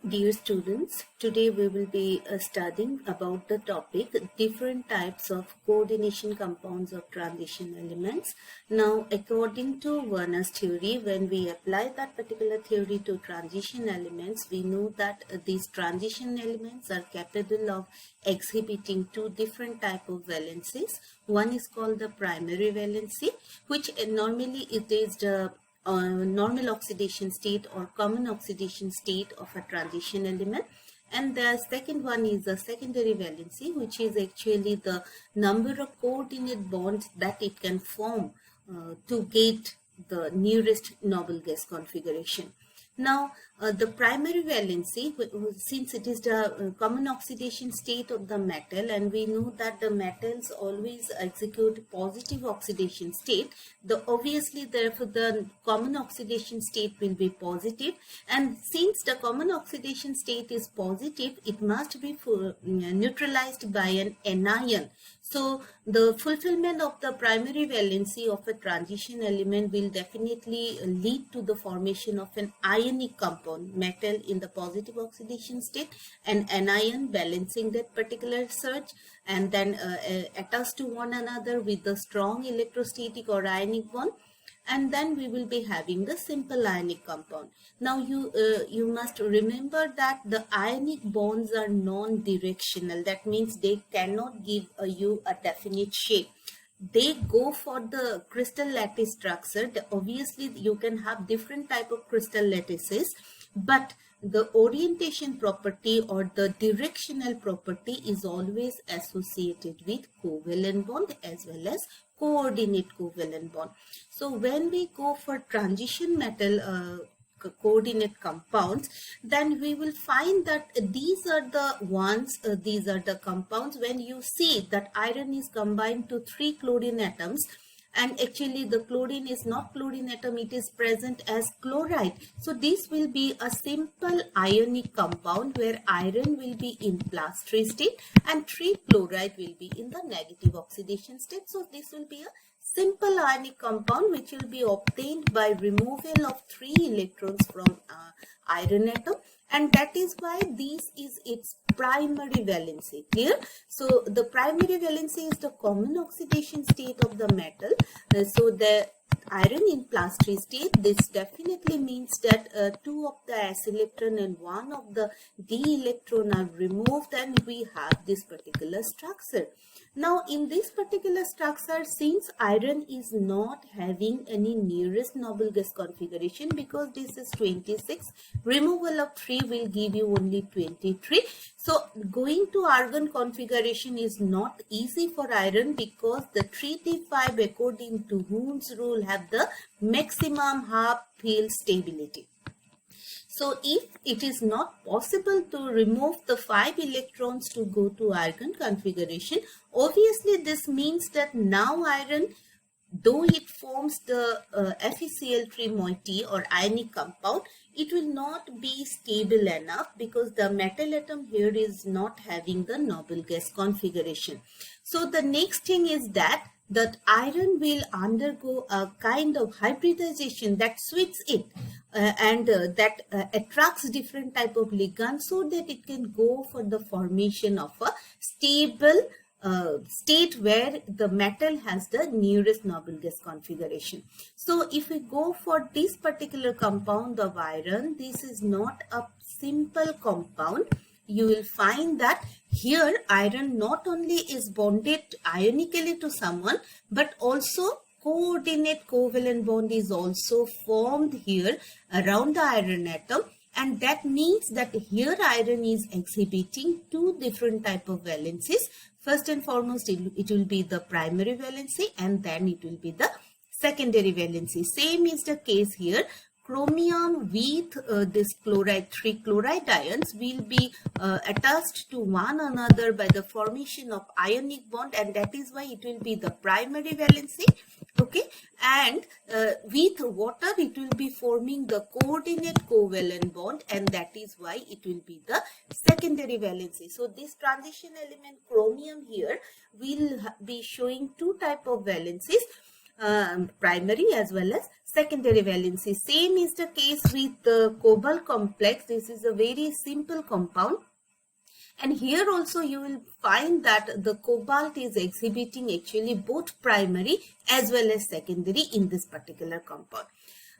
Dear students, today we will be studying about the topic different types of coordination compounds of transition elements. Now, according to Werner's theory, when we apply that particular theory to transition elements, we know that these transition elements are capable of exhibiting two different type of valencies. One is called the primary valency, which normally it is the normal oxidation state or common oxidation state of a transition element, and the second one is the secondary valency, which is actually the number of coordinate bonds that it can form to get the nearest noble gas configuration. Now, the primary valency, since it is the common oxidation state of the metal, and we know that the metals always execute positive oxidation state, obviously therefore the common oxidation state will be positive, and since the common oxidation state is positive, it must be neutralized by an anion. So the fulfillment of the primary valency of a transition element will definitely lead to the formation of an ionic compound, metal in the positive oxidation state, and anion balancing that particular surge, and then attached to one another with the strong electrostatic or ionic bond, and then we will be having the simple ionic compound. Now you must remember that the ionic bonds are non-directional. That means they cannot give you a definite shape. They go for the crystal lattice structure. Obviously you can have different type of crystal lattices, but the orientation property or the directional property is always associated with covalent bond as well as coordinate covalent bond. So when we go for transition metal coordinate compounds, then we will find that these are the compounds. When you see that iron is combined to 3 chlorine atoms, and actually the chlorine is not chlorine atom, it is present as chloride. So this will be a simple ionic compound where iron will be in +3 state and 3 chloride will be in the negative oxidation state. So this will be a simple ionic compound which will be obtained by removal of 3 electrons from iron atom, and that is why this is its primary valency. Clear? So the primary valency is the common oxidation state of the metal. So the iron in +3 state, this definitely means that 2 of the s electron and 1 of the d electron are removed, and we have this particular structure. Now in this particular structure, since iron is not having any nearest noble gas configuration, because this is 26, removal of 3 will give you only 23. So going to argon configuration is not easy for iron, because the 3d5 according to Hund's rule have the maximum half field stability. So if it is not possible to remove the 5 electrons to go to argon configuration, obviously this means that now iron, though it forms the FeCl3 moiety or ionic compound, it will not be stable enough, because the metal atom here is not having the noble gas configuration. So the next thing is that iron will undergo a kind of hybridization that suits it, and that attracts different type of ligands, so that it can go for the formation of a stable state where the metal has the nearest noble gas configuration. So if we go for this particular compound of iron, this is not a simple compound. You will find that here iron not only is bonded ionically to someone, but also coordinate covalent bond is also formed here around the iron atom, and that means that here iron is exhibiting two different type of valencies. First and foremost, it will be the primary valency, and then it will be the secondary valency. Same is the case here. Chromium with this chloride, 3 chloride ions will be attached to one another by the formation of ionic bond, and that is why it will be the primary valency. Okay, and with water it will be forming the coordinate covalent bond, and that is why it will be the secondary valency. So this transition element chromium here will be showing two type of valencies. primary as well as secondary valency. Same is the case with the cobalt complex. This is a very simple compound. And here also you will find that the cobalt is exhibiting actually both primary as well as secondary in this particular compound.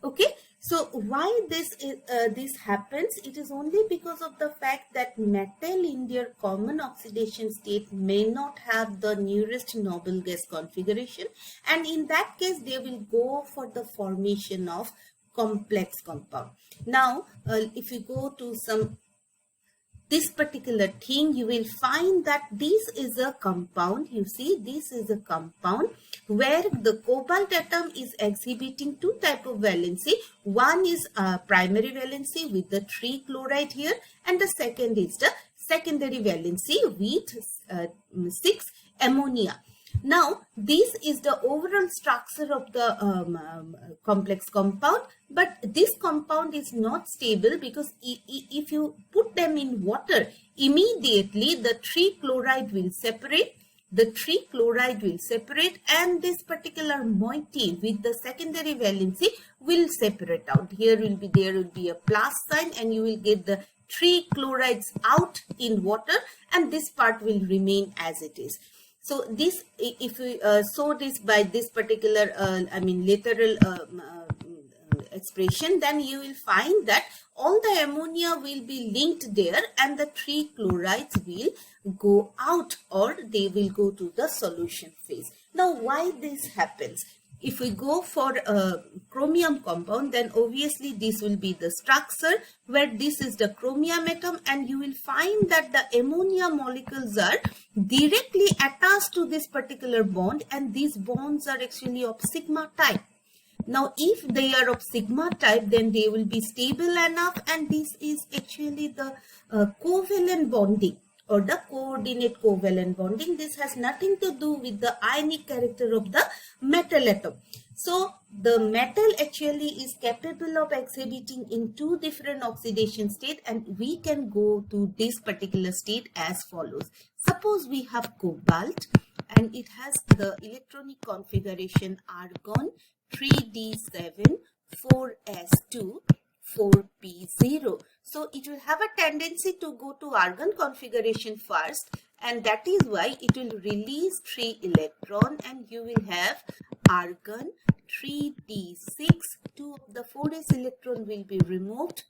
Okay, so why this happens? It is only because of the fact that metal in their common oxidation state may not have the nearest noble gas configuration, and in that case they will go for the formation of complex compound. Now if you go to this particular thing, you will find that this is a compound. You see, this is a compound where the cobalt atom is exhibiting two type of valency. One is primary valency with the 3 chloride here, and the second is the secondary valency with 6 ammonia. Now, this is the overall structure of the complex compound, but this compound is not stable because if you put them in water, immediately the 3 chloride will separate. The 3 chloride will separate, and this particular moiety with the secondary valency will separate out. There will be a plus sign, and you will get the 3 chlorides out in water, and this part will remain as it is. So this, if we show this by this particular, literal expression, then you will find that all the ammonia will be linked there, and the 3 chlorides will go out, or they will go to the solution phase. Now, why this happens? If we go for a chromium compound, then obviously this will be the structure where this is the chromium atom, and you will find that the ammonia molecules are directly attached to this particular bond, and these bonds are actually of sigma type. Now, if they are of sigma type, then they will be stable enough, and this is actually the covalent bonding or the coordinate covalent bonding. This has nothing to do with the ionic character of the metal atom. So the metal actually is capable of exhibiting in 2 different oxidation states, and we can go to this particular state as follows. Suppose we have cobalt, and it has the electronic configuration argon 3d7 4s2 4p0. So it will have a tendency to go to argon configuration first, and that is why it will release 3 electron, and you will have argon 3d6. 2 of the 4s electron will be removed,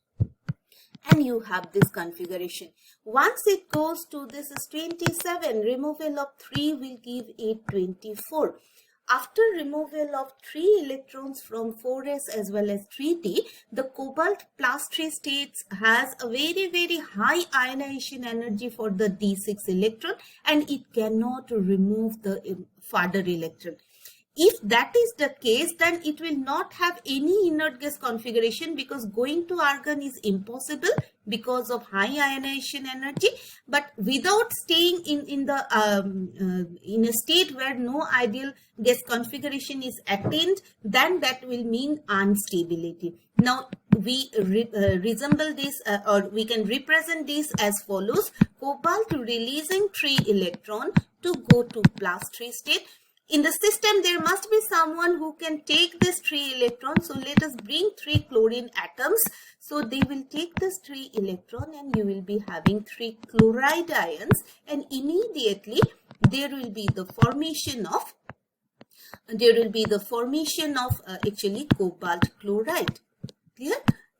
and you have this configuration. Once it goes to this is 27, removal of 3 will give it 24. After removal of 3 electrons from 4s as well as 3d, the cobalt plus 3 states has a very high ionization energy for the d6 electron, and it cannot remove the further electron. If that is the case, then it will not have any inert gas configuration, because going to argon is impossible because of high ionization energy. But without staying in a state where no ideal gas configuration is attained, then that will mean instability. Now we resemble this, or we can represent this as follows: cobalt releasing 3 electron to go to plus 3 state. In the system, there must be someone who can take this 3 electrons. So let us bring 3 chlorine atoms. So they will take this 3 electron, and you will be having 3 chloride ions, and immediately there will be the formation of actually cobalt chloride. Clear?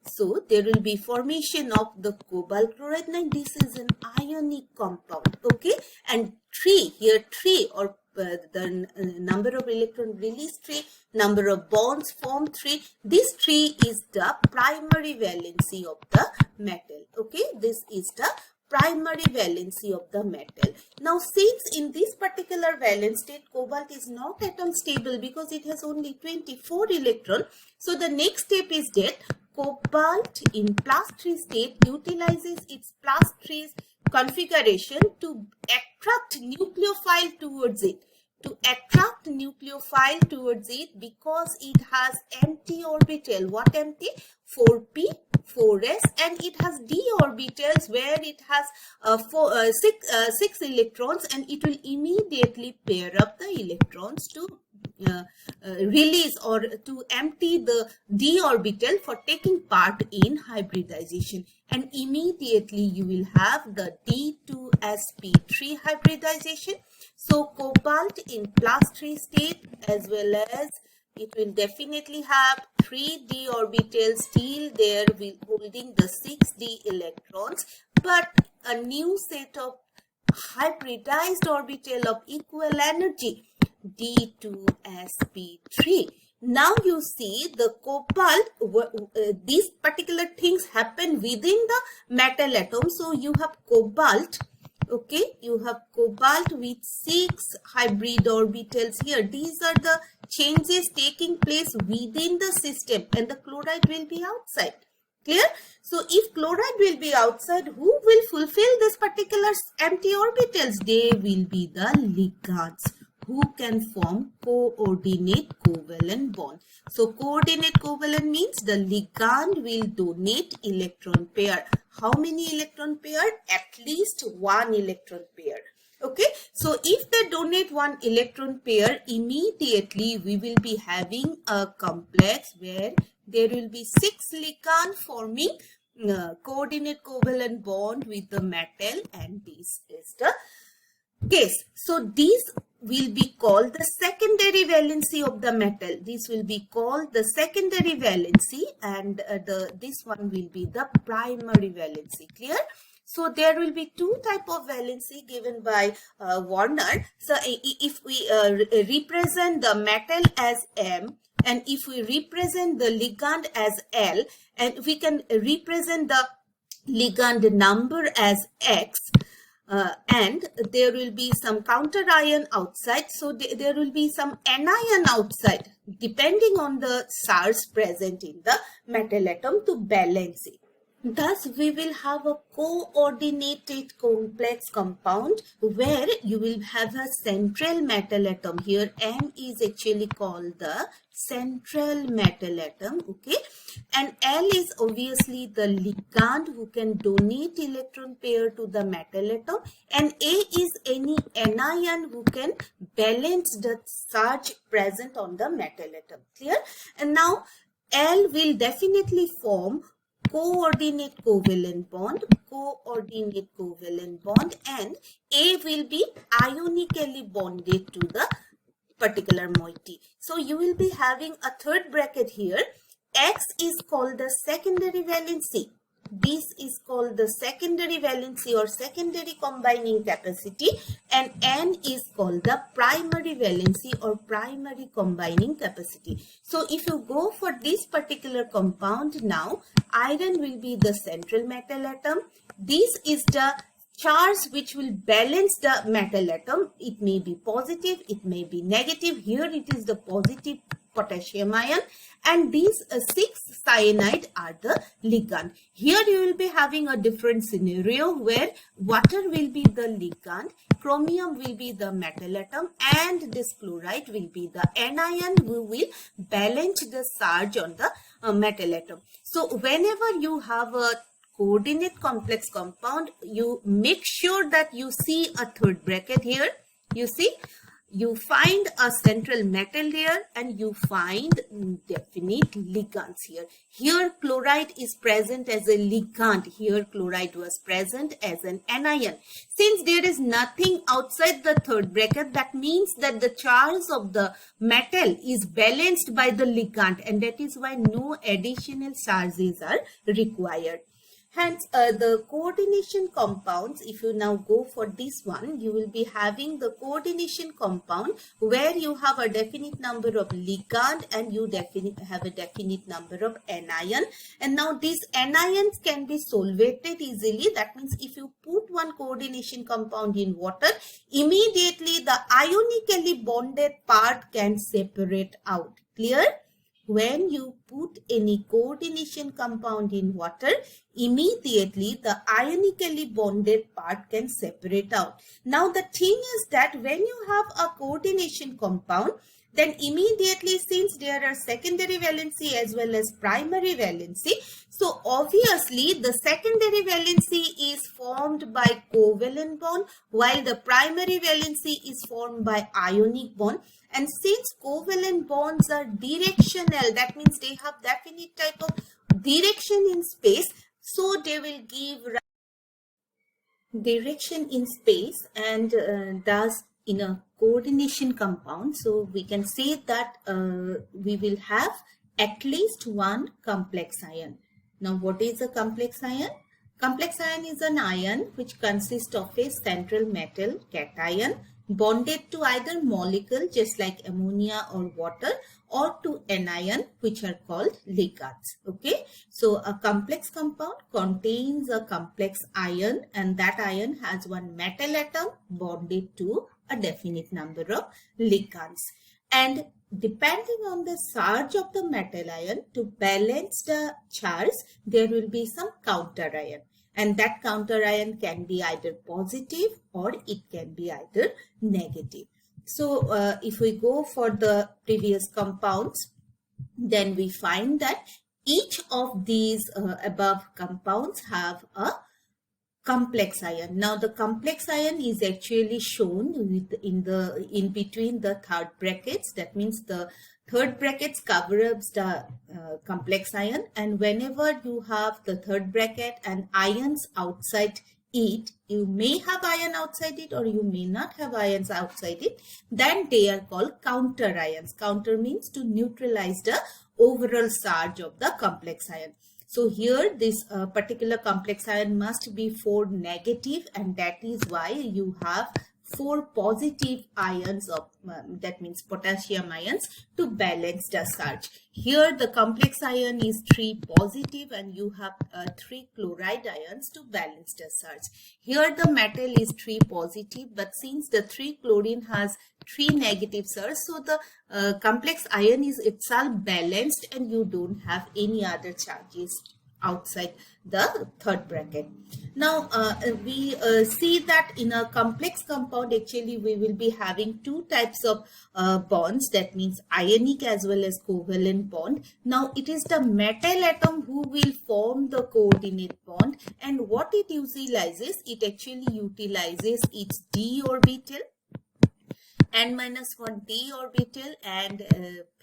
So there will be formation of the cobalt chloride. Now this is an ionic compound, okay? And 3 here, 3 or the number of electron released 3, number of bonds formed 3. This 3 is the primary valency of the metal. Okay, this is the primary valency of the metal. Now, since in this particular valence state, cobalt is not atom stable because it has only 24 electron. So the next step is that cobalt in plus 3 state utilizes its plus 3 configuration to attract nucleophile towards it. Because it has empty orbital. What empty? 4p, 4s, and it has d orbitals where it has 6 electrons, and it will immediately pair up the electrons to release or to empty the d orbital for taking part in hybridization, and immediately you will have the D2sp3 hybridization. So cobalt in +3 state, as well as it will definitely have 3d orbitals still there with holding the 6d electrons, but a new set of hybridized orbital of equal energy, D2sp3. Now you see the cobalt, these particular things happen within the metal atom. So you have cobalt, okay, you have cobalt with 6 hybrid orbitals here. These are the changes taking place within the system, and the chloride will be outside. Clear? So if chloride will be outside, who will fulfill this particular empty orbitals? They will be the ligands who can form coordinate covalent bond. So coordinate covalent means the ligand will donate electron pair. How many electron pair? At least 1 electron pair. Okay, so if they donate 1 electron pair, immediately we will be having a complex where there will be 6 ligand forming coordinate covalent bond with the metal, and this is the case. So these will be called the secondary valency of the metal. This will be called the secondary valency, and this one will be the primary valency. Clear? So there will be 2 type of valency given by Warner. So if we represent the metal as M, and if we represent the ligand as L, and we can represent the ligand number as X, and there will be some counter ion outside, so there will be some anion outside depending on the charge present in the metal atom to balance it. Thus, we will have a coordinated complex compound where you will have a central metal atom. Here, M is actually called the central metal atom, okay? And L is obviously the ligand who can donate electron pair to the metal atom. And A is any anion who can balance the charge present on the metal atom. Clear? And now, L will definitely form coordinate covalent bond, and A will be ionically bonded to the particular moiety. So you will be having a third bracket here. X is called the secondary valency. This is called the secondary valency or secondary combining capacity, and N is called the primary valency or primary combining capacity. So if you go for this particular compound now, iron will be the central metal atom. This is the charge which will balance the metal atom. It may be positive, it may be negative. Here it is the positive potassium ion, and these 6 cyanide are the ligand. Here you will be having a different scenario where water will be the ligand, chromium will be the metal atom, and this chloride will be the anion who will balance the charge on the metal atom. So whenever you have a coordinate complex compound, you make sure that you see a third bracket here. You see, you find a central metal here, and you find definite ligands here. Here chloride is present as a ligand. Here chloride was present as an anion. Since there is nothing outside the third bracket, that means that the charge of the metal is balanced by the ligand, and that is why no additional charges are required. Hence, the coordination compounds, if you now go for this one, you will be having the coordination compound where you have a definite number of ligand and you have a definite number of anion. And now these anions can be solvated easily. That means if you put one coordination compound in water, immediately the ionically bonded part can separate out. Clear? When you put any coordination compound in water, immediately the ionically bonded part can separate out. Now the thing is that when you have a coordination compound, then immediately, since there are secondary valency as well as primary valency, so So obviously the secondary valency is formed by covalent bond while the primary valency is formed by ionic bond. And since covalent bonds are directional, that means they have definite type of direction in space, so they will give direction in space and thus in a coordination compound. So we can say that we will have at least one complex ion. Now what is a complex ion? Complex ion is an ion which consists of a central metal cation bonded to either molecule just like ammonia or water, or to anion which are called ligands. Okay, so a complex compound contains a complex ion and that ion has one metal atom bonded to a definite number of ligands, and depending on the charge of the metal ion, to balance the charge there will be some counter ion, and that counter ion can be either positive or it can be either negative. So if we go for the previous compounds, then we find that each of these above compounds have a complex ion. Now the complex ion is actually shown with in between the third brackets. That means the third brackets cover up the complex ion, and whenever you have the third bracket and ions outside it, you may have ion outside it or you may not have ions outside it, then they are called counter ions. Counter means to neutralize the overall charge of the complex ion. So here this particular complex ion must be 4 negative, and that is why you have 4 positive ions of that means potassium ions to balance the charge. Here the complex ion is 3 positive and you have 3 chloride ions to balance the charge. Here the metal is 3 positive, but since the 3 chlorine has 3 negative charge, so the complex ion is itself balanced and you don't have any other charges outside the third bracket. Now we see that in a complex compound actually we will be having 2 types of bonds, that means ionic as well as covalent bond. Now it is the metal atom who will form the coordinate bond, and what it utilizes, it actually utilizes its d orbital, n-1 d orbital, and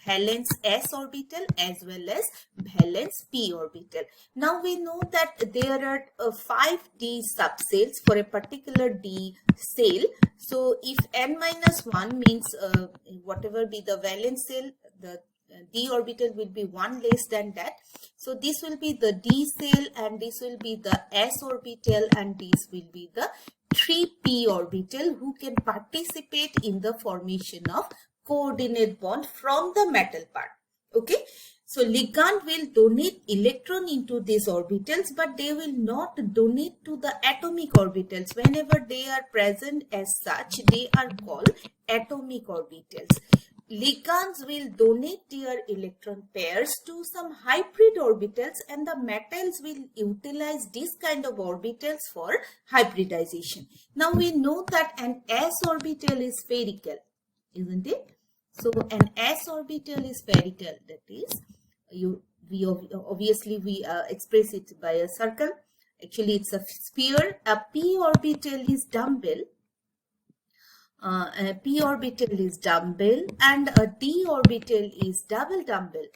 valence s orbital as well as valence p orbital. Now we know that there are 5 d subcells for a particular d cell. So if n-1 means whatever be the valence cell, the d orbital will be 1 less than that. So this will be the d cell and this will be the s orbital and this will be the 3p orbital who can participate in the formation of coordinate bond from the metal part. Okay, so ligand will donate electron into these orbitals, but they will not donate to the atomic orbitals. Whenever they are present as such, they are called atomic orbitals. Ligands will donate their electron pairs to some hybrid orbitals, and the metals will utilize this kind of orbitals for hybridization. Now we know that an s orbital is spherical, isn't it? So an s orbital is spherical, that is we express it by a circle. Actually it's a sphere. A p orbital is dumbbell. A p orbital is dumbbell and a d orbital is double dumbbell.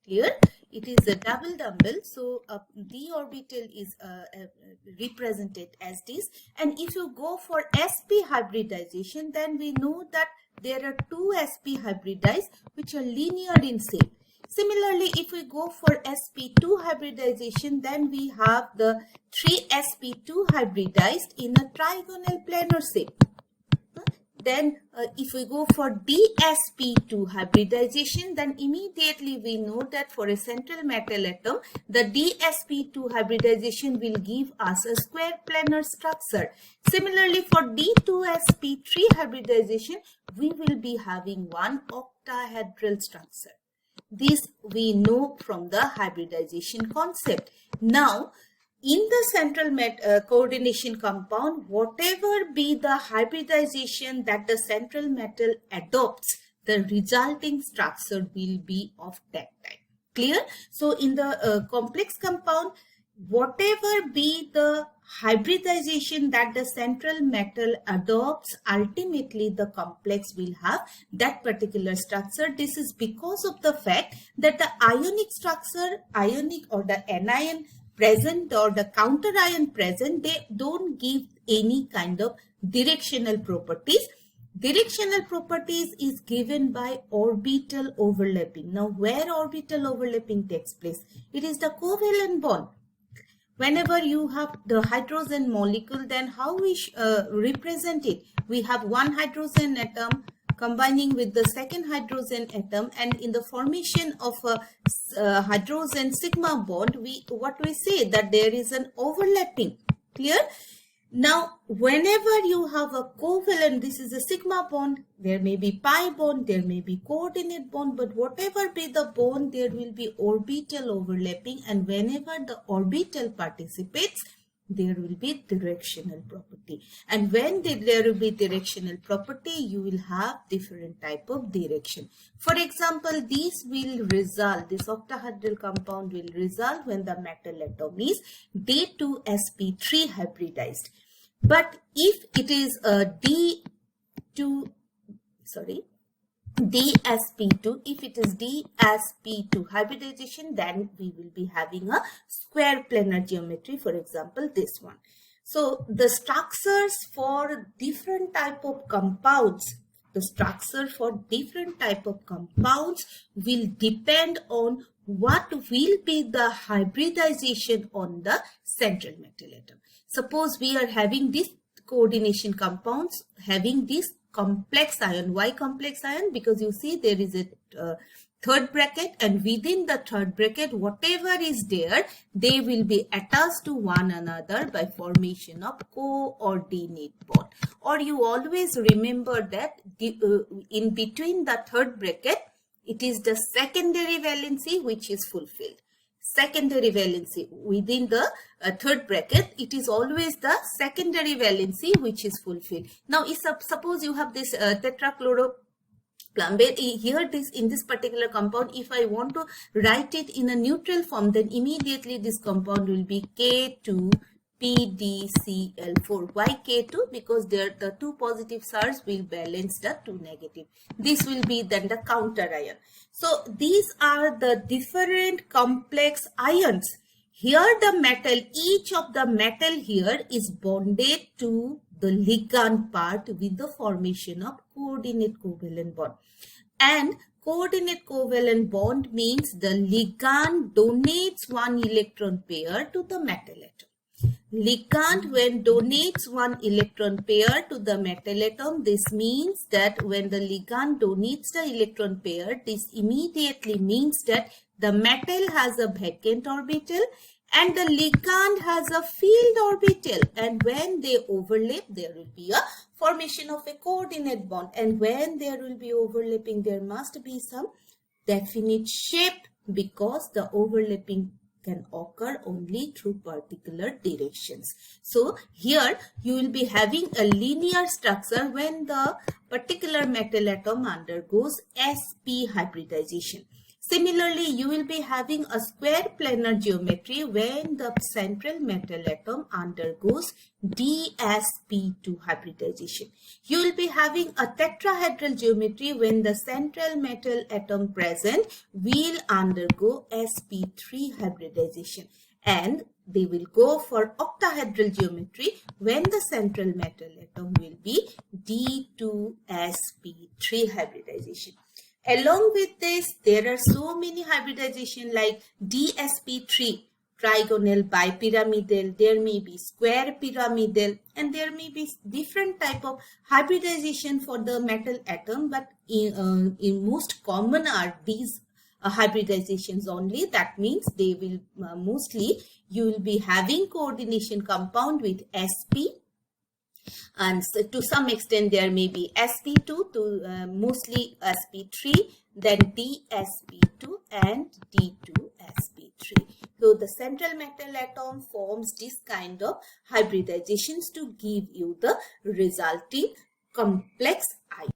Clear? It is a double dumbbell, so a d orbital is represented as this. And if you go for sp hybridization, then we know that there are 2 sp hybridized which are linear in shape. Similarly, if we go for sp2 hybridization, then we have the 3 sp2 hybridized in a trigonal planar shape. Then if we go for dsp2 hybridization, then immediately we know that for a central metal atom, the dsp2 hybridization will give us a square planar structure. Similarly, for d2sp3 hybridization, we will be having one octahedral structure. This we know from the hybridization concept. Now, in the central coordination compound, whatever be the hybridization that the central metal adopts, the resulting structure will be of that type. Clear? So in the complex compound, whatever be the hybridization that the central metal adopts, ultimately the complex will have that particular structure. This is because of the fact that the ionic structure, ionic or the anion present or the counter ion present, they don't give any kind of directional properties. Directional properties is given by orbital overlapping. Now, where orbital overlapping takes place? It is the covalent bond. Whenever you have the hydrogen molecule, then how we represent it? We have one hydrogen atom combining with the second hydrogen atom, and in the formation of a hydrogen sigma bond, what we say that there is an overlapping. Clear? Now, whenever you have a covalent, this is a sigma bond, there may be pi bond, there may be coordinate bond, but whatever be the bond, there will be orbital overlapping, and whenever the orbital participates, there will be directional property. And when there will be directional property, you will have different type of direction. For example, this octahedral compound will result when the metal atom is D2sp3 hybridized. But if it is a DsP2, if it is DsP2 hybridization, then we will be having a square planar geometry, for example, this one. So the structures for different type of compounds, will depend on what will be the hybridization on the central metal atom. Suppose we are having these coordination compounds having this complex ion. Why complex ion? Because you see there is a third bracket, and within the third bracket, whatever is there, they will be attached to one another by formation of coordinate bond. Or you always remember that in between the third bracket, it is the secondary valency which is fulfilled. Secondary valency within the third bracket, it is always the secondary valency which is fulfilled. Now, suppose you have this tetrachloro here in this particular compound, if I want to write it in a neutral form, then immediately this compound will be K2PdCl4. Why K2? Because the two positive charges will balance the two negative. This will be then the counter ion. So these are the different complex ions. Here the metal, each of the metal here is bonded to the ligand part with the formation of coordinate covalent bond. And coordinate covalent bond means the ligand donates one electron pair to the metal atom. Ligand, when donates one electron pair to the metal atom, this means that when the ligand donates the electron pair, this immediately means that the metal has a vacant orbital and the ligand has a filled orbital, and when they overlap, there will be a formation of a coordinate bond, and when there will be overlapping, there must be some definite shape, because the overlapping can occur only through particular directions. So here you will be having a linear structure when the particular metal atom undergoes sp hybridization. Similarly, you will be having a square planar geometry when the central metal atom undergoes DsP2 hybridization. You will be having a tetrahedral geometry when the central metal atom present will undergo sp3 hybridization. And they will go for octahedral geometry when the central metal atom will be D2sp3 hybridization. Along with this, there are so many hybridization like DsP3, trigonal bipyramidal, there may be square pyramidal, and there may be different type of hybridization for the metal atom, but in most common are these hybridizations only. That means they will mostly, you will be having coordination compound with sp, and so to some extent there may be sp2 to mostly sp3, then dsp2 and d2sp3. So the central metal atom forms this kind of hybridizations to give you the resulting complex ion.